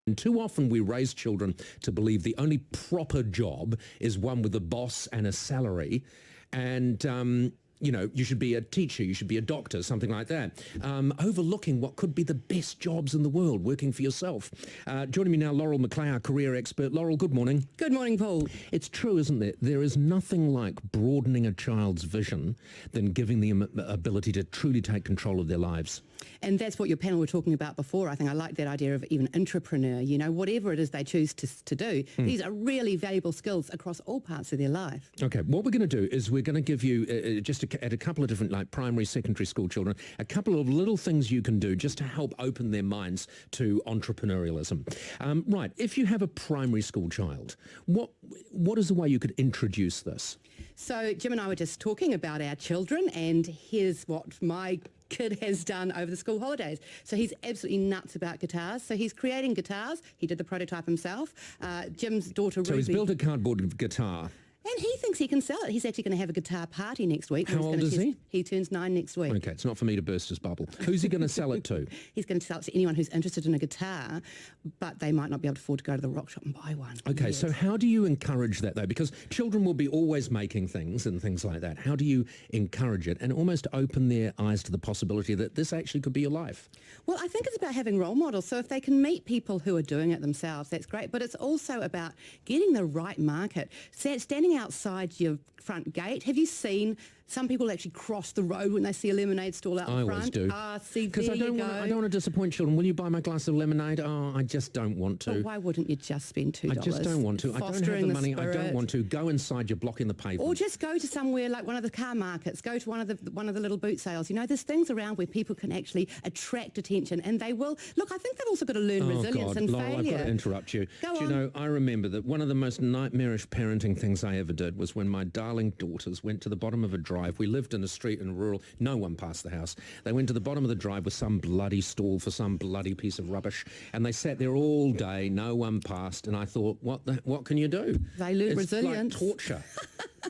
And too often we raise children to believe the only proper job is one with a boss and a salary. And, you should be a teacher, you should be a doctor, something like that. Overlooking what could be the best jobs in the world, working for yourself. Joining me now, Laurel McClay, career expert. Laurel, good morning. Good morning, Paul. It's true, isn't it? There is nothing like broadening a child's vision than giving them the ability to truly take control of their lives. And that's what your panel were talking about before. I think I like that idea of even entrepreneur, whatever it is they choose to do. These are really valuable skills across all parts of their life. Okay, what we're going to do is we're going to give you, at a couple of different, primary, secondary school children, a couple of little things you can do just to help open their minds to entrepreneurialism. Right, if you have a primary school child, what is the way you could introduce this? So Jim and I were just talking about our children, and here's what my kid has done over the school holidays. So he's absolutely nuts about guitars. So he's creating guitars. He did the prototype himself. Jim's daughter Ruby. So he's built a cardboard guitar. And he thinks he can sell it. He's actually going to have a guitar party next week. How old is he? He turns 9 next week. Okay, it's not for me to burst his bubble. Who's he going to sell it to? He's going to sell it to anyone who's interested in a guitar, but they might not be able to afford to go to the rock shop and buy one. Okay, so how do you encourage that, though? Because children will be always making things and things like that. How do you encourage it and almost open their eyes to the possibility that this actually could be your life? Well, I think it's about having role models. So if they can meet people who are doing it themselves, that's great. But it's also about getting the right market. Standing outside your front gate. Have you seen some people actually cross the road when they see a lemonade stall out in front? I always do. See, because I don't want to disappoint children. Will you buy my glass of lemonade? Oh, I just don't want to. But why wouldn't you just spend $2? I just don't want to. I don't have the money. I don't want to. Go inside. You're blocking the pavement. Or just go to somewhere like one of the car markets. Go to one of the little boot sales. There's things around where people can actually attract attention, and they will. Look, I think they've also got to learn resilience and Laurel, failure. I've got to interrupt you. Go Do you know, I remember that one of the most nightmarish parenting things I ever did was when my darling daughters went to the bottom of a drive. We lived in a street in rural, no one passed the house. They went to the bottom of the drive with some bloody stall for some bloody piece of rubbish, and they sat there all day, no one passed, and I thought, what can you do? They learn resilience. It's like torture.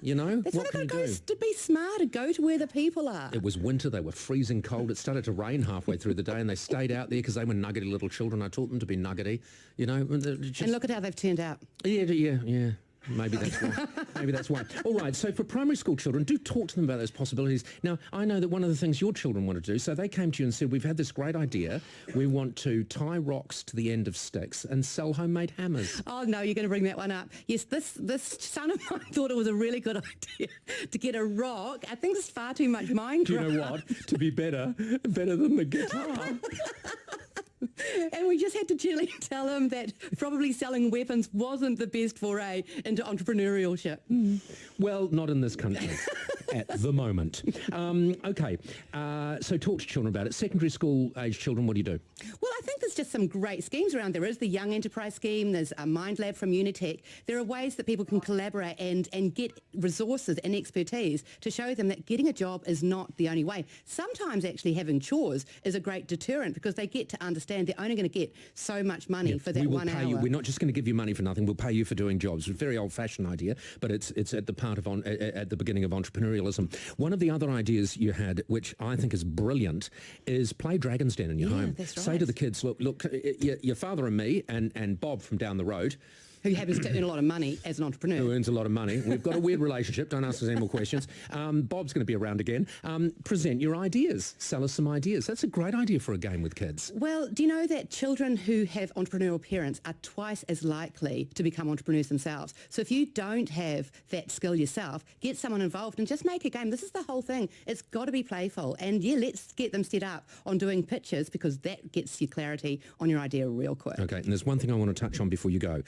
That's what why can they've got you do? to be smarter, go to where the people are. It was winter, they were freezing cold, it started to rain halfway through the day, and they stayed out there because they were nuggety little children. I taught them to be nuggety, And look at how they've turned out. Yeah. Maybe that's why. All right, so for primary school children, do talk to them about those possibilities. Now, I know that one of the things your children want to do, so they came to you and said, we've had this great idea. We want to tie rocks to the end of sticks and sell homemade hammers. Oh, no, you're going to bring that one up. Yes, this son of mine thought it was a really good idea to get a rock. I think it's far too much Minecraft. Do you know what? To be better than the guitar. And we just had to gently tell him that probably selling weapons wasn't the best foray into entrepreneurship. Well, not in this country at the moment. Okay, so talk to children about it. Secondary school age children, what do you do? Well, I think there's just some great schemes around. There is the Young Enterprise Scheme. There's a Mind Lab from Unitec. There are ways that people can collaborate and get resources and expertise to show them that getting a job is not the only way. Sometimes actually having chores is a great deterrent because they get to understand they're only going to get so much money for that 1 hour. We're not just going to give you money for nothing. We'll pay you for doing jobs. It's a very old-fashioned idea, but it's at the beginning of entrepreneurialism. One of the other ideas you had, which I think is brilliant, is play Dragon's Den in your home. That's right. Say to the kids, look, your father and me and Bob from down the road, who happens to earn a lot of money as an entrepreneur. Who earns a lot of money. We've got a weird relationship. Don't ask us any more questions. Bob's going to be around again. Present your ideas. Sell us some ideas. That's a great idea for a game with kids. Well, do you know that children who have entrepreneurial parents are twice as likely to become entrepreneurs themselves? So if you don't have that skill yourself, get someone involved and just make a game. This is the whole thing. It's got to be playful. And let's get them set up on doing pitches because that gets you clarity on your idea real quick. Okay, and there's one thing I want to touch on before you go.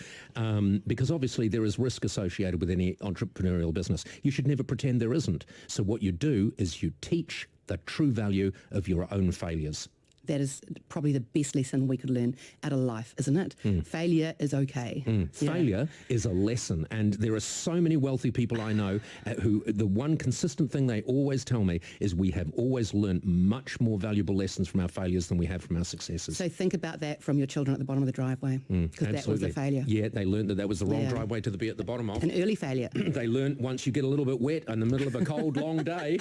Because obviously there is risk associated with any entrepreneurial business. You should never pretend there isn't. So what you do is you teach the true value of your own failures. That is probably the best lesson we could learn out of life, isn't it? Failure is okay. Failure is a lesson, and there are so many wealthy people I know who the one consistent thing they always tell me is we have always learned much more valuable lessons from our failures than we have from our successes. So think about that from your children at the bottom of the driveway, because that was a failure. Yeah, they learned that was the wrong driveway to be at the bottom of. An early failure. They learned once you get a little bit wet in the middle of a cold, long day,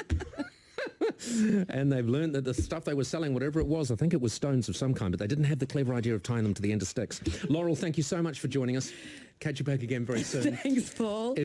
And they've learned that the stuff they were selling, whatever it was, I think it was stones of some kind, but they didn't have the clever idea of tying them to the end of sticks. Laurel, thank you so much for joining us. Catch you back again very soon. Thanks, Paul.